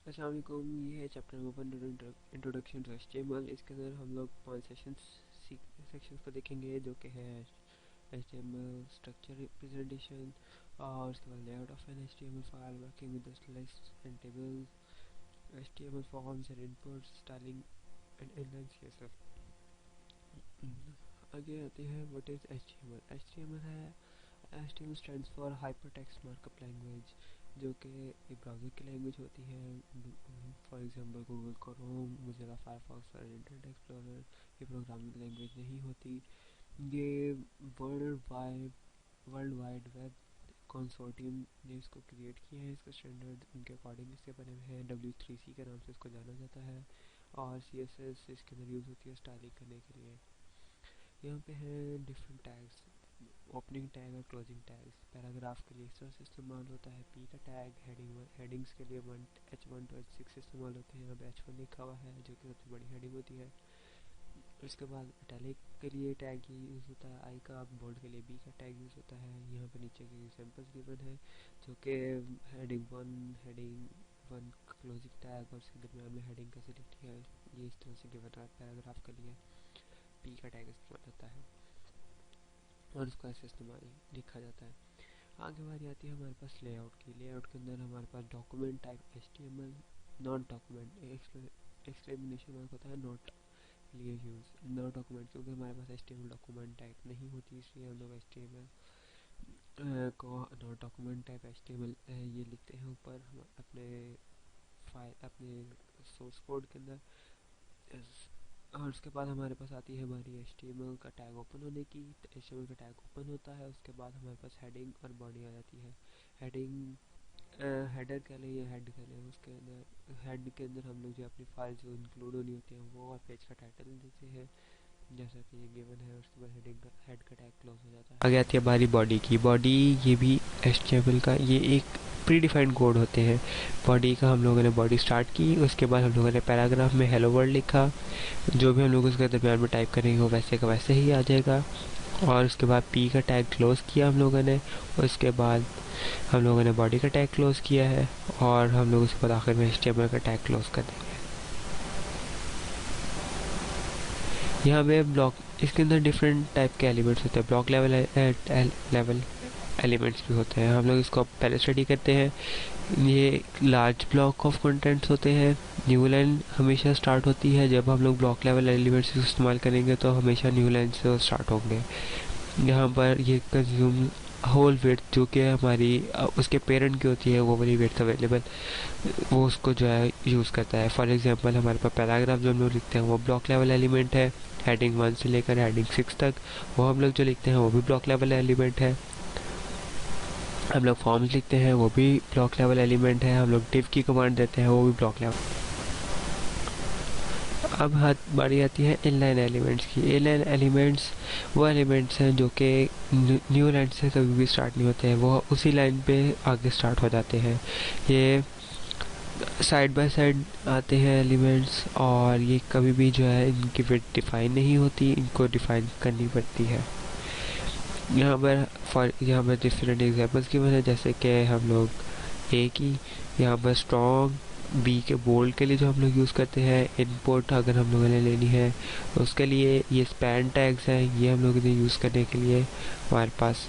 अस्सलाम वालेकुम। ये है chapter number 1 introduction to HTML. इसके अंदर हम लोग 5 सेक्शंस को देखेंगे, जो कि है एचटीएमएल स्ट्रक्चर रिप्रेजेंटेशन, और उसके बाद layout of N HTML file, working with the list and tables, HTML forms and inputs, styling and inline CSS. आगे आते हैं व्हाट इज एचटीएमएल। एचटीएमएल है HTML stands for hypertext markup language, जो कि एक ब्राउज़र की लैंग्वेज होती है। For example Google Chrome, Mozilla Firefox और इंटरनेट एक्सप्लोरर ये प्रोग्रामिंग लैंग्वेज नहीं होती। ये वर्ल्ड वाइड वेब कंसोर्टियम ने इसको क्रिएट किया है। इसका स्टैंडर्ड उनके अकॉर्डिंग इसके बने हुए हैं, W3C के नाम से इसको जाना जाता है। और CSS इसके अंदर यूज़ होती है स्टाइलिंग करने के लिए। यहाँ पे हैं डिफरेंट टैग्स, ओपनिंग टैग और क्लोजिंग टैग्स। पैराग्राफ के लिए इस तरह से इस्तेमाल होता है P का टैग। हेडिंग्स के लिए H1 to H6 इस्तेमाल होते हैं। यहाँ पे H1 लिखा हुआ है, जो कि सबसे बड़ी हेडिंग होती है। इसके बाद इटैलिक के लिए टैग यूज़ होता है I का। बोल्ड के लिए B का टैग यूज़ होता है। यहाँ पे नीचे के एग्जांपल्स गिवन है, जो कि हेडिंग 1 क्लोजिंग टैग और उसके दरमियान में हेडिंग कैसे लिखती है, ये इस तरह से गिवन है। पैराग्राफ के लिए P का टैग इस्तेमाल होता है और उसका ऐसे इस्तेमाल लिखा जाता है। आगे बारी आती है हमारे पास लेआउट की। लेआउट के अंदर हमारे पास document type HTML, non document exclamation mark होता है नोट लिए यूज़, नॉन डॉक्यूमेंट, क्योंकि हमारे पास HTML डॉक्यूमेंट टाइप नहीं होती, इसलिए हम लोग HTML को नॉन डॉक्यूमेंट टाइप HTML ये लिखते हैं ऊपर हम अपने फाइल, अपने सोर्स कोड के अंदर। और उसके बाद हमारे पास आती है हमारी HTML का टैग ओपन होने की। तो HTML का टैग ओपन होता है, उसके बाद हमारे पास हेडिंग और बॉडी आ जाती है। हेडिंग हेडर कह लें या हेड कह लें, उसके अंदर हेड के अंदर हम लोग जो अपनी फाइल जो इंक्लूड होनी होती है वो और पेज का टाइटल देते हैं, जैसा कि ये गिवन है। उसके बाद हेड का टैग क्लोज हो जाता है। आगे आती है हमारी बॉडी की। बॉडी ये भी HTML का ये एक प्री डिफाइंड कोड होते हैं। बॉडी का हम लोगों ने बॉडी स्टार्ट की, उसके बाद हम लोगों ने पैराग्राफ में हेलो वर्ल्ड लिखा। जो भी हम लोग उसके दरमियान में टाइप करेंगे वो वैसे का वैसे ही आ जाएगा। और उसके बाद P का टैग क्लोज किया हम लोगों ने, और उसके बाद हम लोगों ने बॉडी का टैग क्लोज किया है, और हम लोग उसके बाद आखिर में HTML का टैग क्लोज कर देंगे। यहाँ पे ब्लॉक, इसके अंदर डिफरेंट टाइप के एलिमेंट्स होते हैं। ब्लॉक लेवल एलिमेंट्स भी होते हैं। हम लोग इसको पहले स्टडी करते हैं। ये लार्ज ब्लॉक ऑफ कंटेंट्स होते हैं। न्यू लाइन हमेशा स्टार्ट होती है जब हम लोग ब्लॉक लेवल एलिमेंट्स इस्तेमाल करेंगे, तो हमेशा न्यू लाइन से स्टार्ट होंगे। यहाँ पर ये कंज्यूम होल वेट, जो कि हमारी उसके पेरेंट की होती है, वो वाली वेट अवेलेबल, वो उसको जो है यूज़ करता है। फॉर एग्जांपल हमारे पास पैराग्राफ जो हम लोग लिखते हैं वो ब्लॉक लेवल एलिमेंट है। हेडिंग 1 से लेकर हेडिंग 6 तक वो हम लोग जो लिखते हैं वो भी ब्लॉक लेवल एलिमेंट है। हम लोग फॉर्म्स लिखते हैं वो भी ब्लॉक लेवल एलिमेंट है। हम लोग div की कमांड देते हैं वो भी ब्लॉक लेवल। अब हाथ बारी आती है इनलाइन एलिमेंट्स की। इनलाइन एलिमेंट्स वो एलिमेंट्स हैं जो कि न्यू लाइन से कभी भी स्टार्ट नहीं होते हैं, वो उसी लाइन पे आगे स्टार्ट हो जाते हैं। ये साइड बाय साइड आते हैं एलिमेंट्स, और ये कभी भी जो है इनकी विड्थ डिफाइन नहीं होती, इनको डिफाइन करनी पड़ती है। यहाँ पर डिफरेंट एग्जांपल्स की वजह, जैसे कि हम लोग A की यहाँ पर स्ट्रॉन्ग, B के बोल्ड के लिए जो हम लोग यूज़ करते हैं। इनपुट अगर हम लोगों ने लेनी है उसके लिए ये स्पैन टैग्स हैं, ये हम लोगों ने यूज़ करने के लिए हमारे पास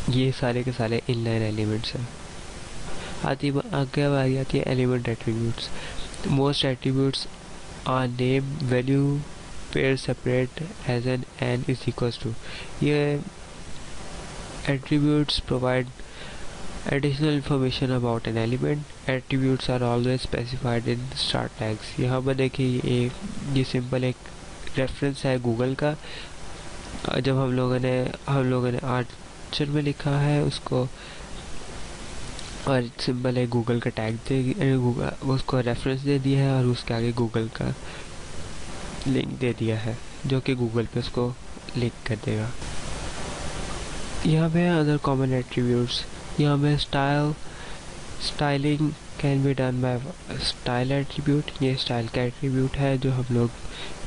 ये सारे के सारे इनलाइन एलिमेंट्स हैं। आगे बारी आती है element attributes. Most attributes are name, value, pair separate as an n is equals to। ये attributes provide additional information about an element. Attributes are always specified in start tags। यहाँ पर देखिए ये सिंपल एक रेफरेंस है Google का। जब हम लोगों ने आर्चर में लिखा है उसको, और सिंपल है गूगल का टैग दे, उसको रेफरेंस दे दिया है और उसके आगे गूगल का लिंक दे दिया है, जो कि गूगल पे उसको लिंक कर देगा। यहाँ पे अदर कॉमन एट्रीब्यूट्स, यहाँ पे styling can be done by style attribute. ये स्टाइल का एट्रीब्यूट है जो हम लोग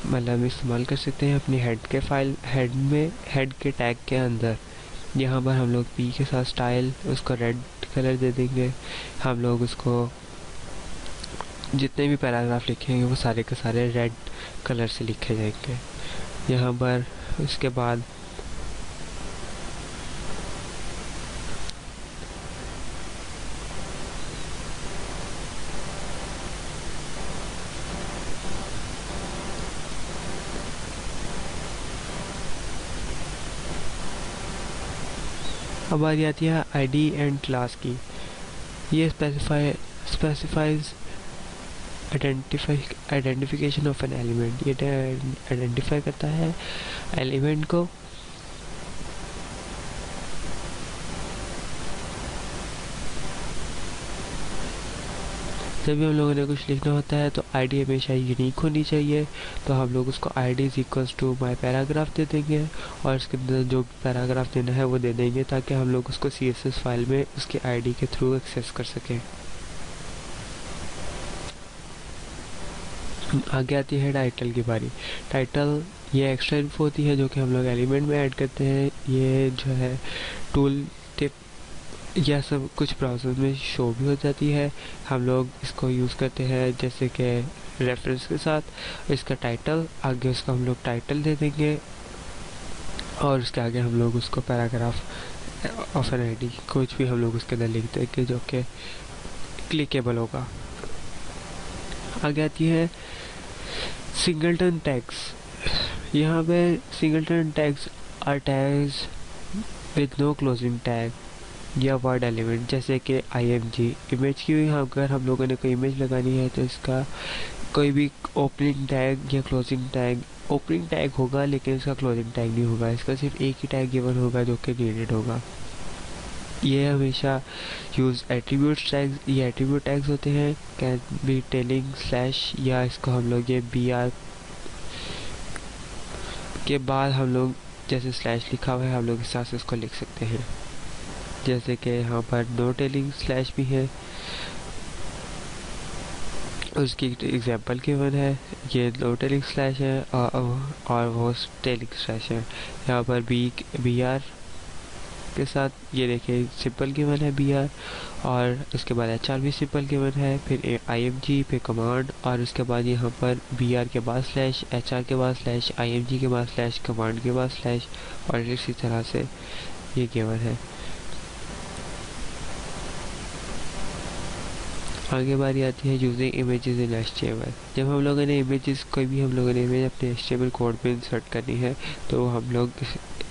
मतलब इस्तेमाल कर सकते हैं अपनी हेड के टैग के अंदर। यहाँ पर हम लोग P के साथ स्टाइल, उसको रेड कलर दे देंगे। हम लोग उसको जितने भी पैराग्राफ लिखेंगे वो सारे के सारे रेड कलर से लिखे जाएंगे यहाँ पर। उसके बाद अब बारी आती है आईडी एंड क्लास की। ये specifies identification of an element. ये आइडेंटिफाई करता है एलिमेंट को। जब भी हम लोगों ने कुछ लिखना होता है तो आईडी हमेशा यूनिक होनी चाहिए, तो हम लोग उसको ID is equals to my paragraph दे देंगे और इसके अंदर जो पैराग्राफ देना है वो दे देंगे ताकि हम लोग उसको CSS फाइल में उसके आईडी के थ्रू एक्सेस कर सकें। आगे आती है टाइटल की बारी। टाइटल ये एक्स्ट्रा इन्फो होती है जो कि हम लोग एलिमेंट में ऐड करते हैं। ये जो है टूल टिप यह सब कुछ ब्राउज़र में शो भी हो जाती है। हम लोग इसको यूज़ करते हैं जैसे कि रेफरेंस के साथ। इसका टाइटल आगे उसका हम लोग टाइटल दे देंगे और उसके आगे हम लोग उसको पैराग्राफ ऑफ एन आईडी कुछ भी हम लोग उसके अंदर लिख देंगे जो कि क्लिकेबल होगा। आगे आती है सिंगलटन टैग्स। यहाँ पे singleton tags are tags with no closing tag या वर्ड एलिमेंट, जैसे कि IMG इमेज की। यहाँ अगर हम लोगों ने कोई इमेज लगानी है तो इसका कोई भी ओपनिंग टैग या क्लोजिंग टैग, ओपनिंग टैग होगा लेकिन इसका क्लोजिंग टैग नहीं होगा। इसका सिर्फ एक ही टैग गिवन होगा जो कि नीडेड होगा। ये हमेशा यूज़ एट्रीब्यूट टैग्स, ये एट्रीब्यूट टैग्स होते हैं कैन बी टेलिंग स्लैश, या इसको हम लोग ये BR के बाद हम लोग जैसे स्लैश लिखा हुआ है हम लोग इस तरह से इसको लिख सकते हैं। जैसे कि यहाँ पर नो टेलिंग स्लैश भी है, उसकी एग्जांपल गिवन है। ये नो टेलिंग स्लैश है और वो टेलिंग स्लैश है। यहाँ पर BR के साथ ये देखिए सिंपल गिवन है BR, और उसके बाद HR भी सिंपल गिवन है, फिर IMG फिर कमांड, और उसके बाद यहाँ पर BR के बाद स्लैश, HR के बाद स्लैश, IMG के बाद स्लैश, कमांड के बाद स्लैश, और इसी तरह से ये गिवन है। आगे बारी आती है यूजिंग इमेजेस इन HTML। जब हम लोगों ने इमेजेस, कोई भी हम लोगों ने इमेज अपने HTML कोड में इंसर्ट करनी है तो हम लोग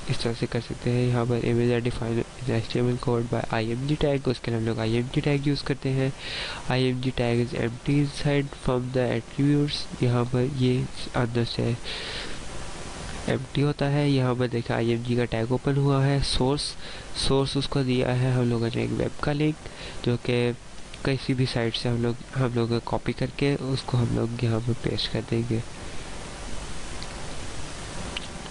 इस तरह से कर सकते हैं। यहाँ पर इमेज है define in HTML code by IMG tag, उसके लिए हम लोग IMG टैग यूज़ करते हैं। IMG tag is empty inside from the attributes. यहाँ पर ये अंदर से एम्प्टी होता है। यहाँ पर देखा IMG का टैग ओपन हुआ है। सोर्स उसको दिया है हम लोगों ने एक वेब का लिंक, जो कि किसी भी साइट से हम लोग कॉपी करके उसको हम लोग यहाँ पर पेस्ट कर देंगे।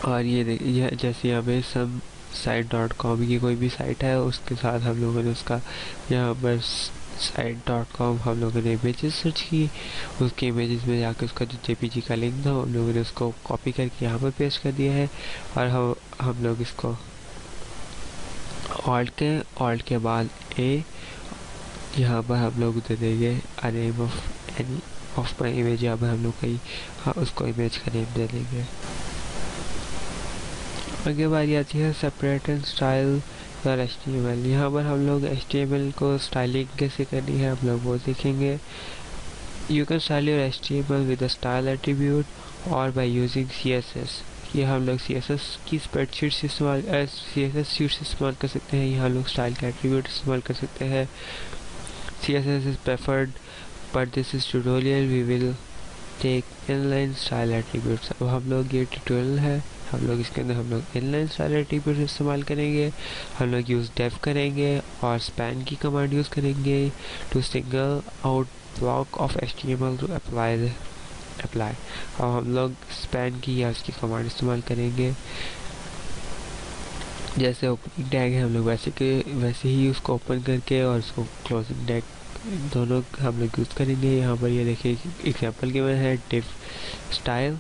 और ये जैसे यहाँ पे सब site.com की कोई भी साइट है उसके साथ हम लोगों ने उसका यहाँ पर site.com हम लोगों ने इमेजेस सर्च की, उसके इमेजेस में जाकर उसका जो JPG का लिंक था हम लोगों ने उसको कॉपी करके यहाँ पर पेस्ट कर दिया है। और हम लोग इसको ऑल्ट के बाद A, यहाँ पर हम लोग दे देंगे नेम ऑफ माई इमेज। यहाँ पर हम लोग उसको इमेज का नेम दे देंगे। आगे बारी आती है separate and style for HTML। यहाँ पर हम लोग HTML को स्टाइलिंग कैसे करनी है हम लोग वो सीखेंगे। You can style your HTML with the style attribute और बाय यूजिंग CSS। ये हम लोग CSS की स्प्रेडशीट से CSS शीट से इस्तेमाल कर सकते हैं। यहाँ हम लोग स्टाइल का एट्रीब्यूट इस्तेमाल कर सकते हैं। CSS is preferred, but this is tutorial we will take inline style attributes। अब हम लोग ये ट्यूटोरियल है, हम लोग इसके अंदर हम लोग inline style attributes इस्तेमाल करेंगे। हम लोग यूज़ dev करेंगे और span की कमांड यूज़ करेंगे to single out block of HTML to apply। अब हम लोग span की या उसकी कमांड इस्तेमाल करेंगे। जैसे ओपनिंग टैग है हम लोग वैसे ही उसको ओपन करके और उसको क्लोजिंग टैग दोनों हम लोग यूज़ करेंगे। यहाँ पर ये देखिए एग्जांपल गिवन है div स्टाइल।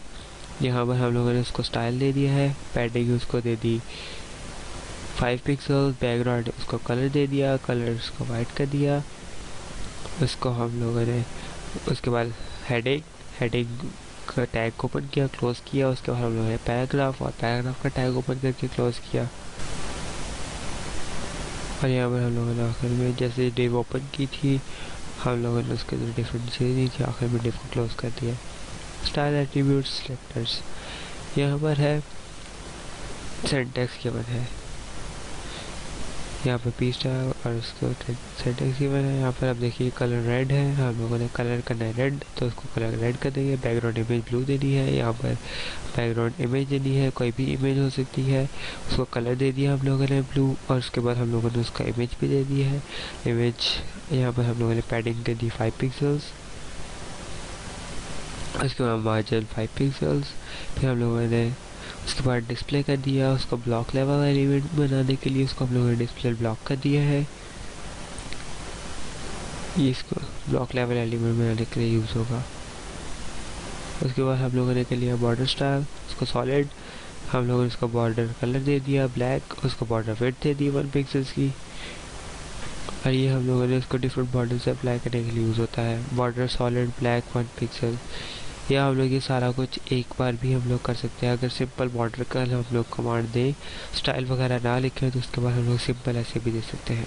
यहाँ पर हम लोगों ने उसको स्टाइल दे दिया है, पैडिंग उसको दे दी 5 पिक्सल, बैकग्राउंड उसको कलर दे दिया, कलर उसको वाइट कर दिया। उसको हम लोगों ने उसके बाद हेडिंग, हेडिंग का टैग को ओपन किया, क्लोज किया। उसके बाद हम लोगों ने पैराग्राफ, और पैराग्राफ का टैग ओपन करके क्लोज किया। और यहाँ पर हम लोगों ने आखिर में जैसे डिव ओपन की थी, हम लोगों ने उसके अंदर डिफरेंट चीज़ें दी थी, आखिर में डिव को क्लोज कर दिया। स्टाइल एट्रीब्यूट्स सिलेक्टर्स, यहाँ पर है सिंटैक्स गिवन है, यहाँ पर पी स्टाइल और उसको सिंटैक्स गिवन है। यहाँ पर आप देखिए कलर रेड है, हम लोगों ने कलर करना है रेड, तो उसको कलर रेड कर देंगे। बैकग्राउंड इमेज ब्लू देनी है, यहाँ पर बैकग्राउंड इमेज देनी है, कोई भी इमेज हो सकती है, उसको कलर दे दिया हम लोगों ने ब्लू। और उसके बाद हम लोगों ने उसका इमेज भी दे दी है, इमेज यहाँ पर हम लोगों ने पैडिंग दे दी 5 पिक्सल्स। उसके बाद मार्जिन 5 पिक्सल्स। फिर हम लोगों ने उसके बाद डिस्प्ले कर दिया, उसको ब्लॉक लेवल एलिमेंट बनाने के लिए उसको हम लोगों ने डिस्प्ले ब्लॉक कर दिया है। ये इसको ब्लॉक लेवल एलिमेंट बनाने के लिए यूज़ होगा। उसके बाद हम लोगों ने कर लिया बॉर्डर स्टाइल, उसको सॉलिड, हम लोगों ने उसका बॉर्डर कलर दे दिया ब्लैक, उसको बॉर्डर विड्थ दे दी 1 पिक्सल्स की। और ये हम लोगों ने उसको डिफरेंट बॉर्डर से अप्लाई करने के लिए यूज़ होता है। बॉर्डर सॉलिड ब्लैक 1 पिक्सल, या हम लोग ये सारा कुछ एक बार भी हम लोग कर सकते हैं। अगर सिंपल बॉर्डर का हम लोग कमांड दें, स्टाइल वगैरह ना लिखें, तो उसके बाद हम लोग सिंपल ऐसे भी दे सकते हैं।